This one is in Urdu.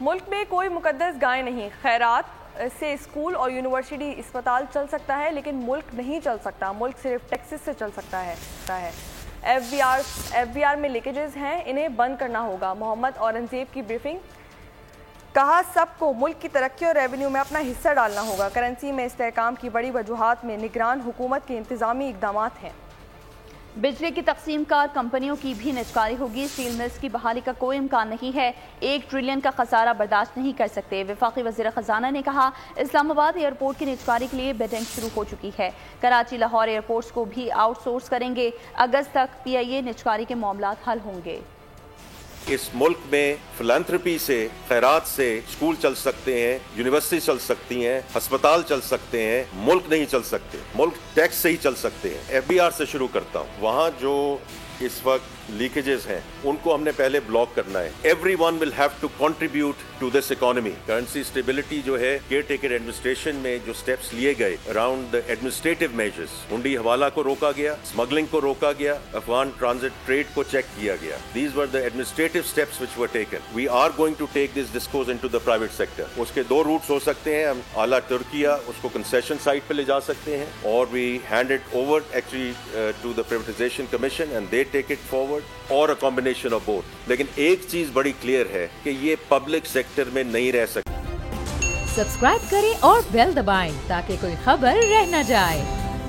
ملک میں کوئی مقدس گائے نہیں، خیرات سے اسکول اور یونیورسٹی اسپتال چل سکتا ہے لیکن ملک نہیں چل سکتا، ملک صرف ٹیکسز سے چل سکتا ہے۔ ایف بی آر میں لیکیجز ہیں، انہیں بند کرنا ہوگا۔ محمد اورنگزیب کی بریفنگ، کہا سب کو ملک کی ترقی اور ریونیو میں اپنا حصہ ڈالنا ہوگا۔ کرنسی میں استحکام کی بڑی وجوہات میں نگران حکومت کے انتظامی اقدامات ہیں۔ بجلی کی تقسیم کار کمپنیوں کی بھی نجکاری ہوگی، اسٹیل ملز کی بحالی کا کوئی امکان نہیں ہے، 1 ٹریلین کا خسارہ برداشت نہیں کر سکتے۔ وفاقی وزیر خزانہ نے کہا اسلام آباد ایئرپورٹ کی نجکاری کے لیے بیڈنگ شروع ہو چکی ہے، کراچی لاہور ایئرپورٹس کو بھی آؤٹ سورس کریں گے، اگست تک پی آئی اے نجکاری کے معاملات حل ہوں گے۔ اس ملک میں فلانتھرپی سے، خیرات سے اسکول چل سکتے ہیں، یونیورسٹی چل سکتی ہیں، ہسپتال چل سکتے ہیں، ملک نہیں چل سکتے، ملک ٹیکس سے ہی چل سکتے ہیں۔ ایف بی آر سے شروع کرتا ہوں، وہاں جو اس وقت لیکیجز ہیں ان کو ہم نے پہلے بلاک کرنا ہے۔ Everyone will have to contribute to this economy. Currency stability جو ہے، کیئر ٹیکر ایڈمنسٹریشن میں جو اسٹیپس لیے گئے اراؤنڈ ایڈمنسٹریٹو میجرز، ہنڈی حوالہ کو روکا گیا، اسمگلنگ کو روکا گیا، افغان ٹرانزٹ ٹریڈ کو چیک کیا گیا۔ These were the administrative steps which were taken. We are going to take this discourse into the private sector. اس کے 2 روٹس ہو سکتے ہیں، ہم اعلیٰ ترکیہ اس کو کنسیشن سائٹ پہ لے جا سکتے ہیں، اور we hand it over actually to the privatisation commission and they take it forward, اور اے کمبینیشن آف بوتھ۔ لیکن ایک چیز بڑی کلیئر ہے کہ یہ پبلک سیکٹر میں نہیں رہ سکتی۔ سبسکرائب کریں اور بیل دبائیں تاکہ کوئی خبر رہ نہ جائے۔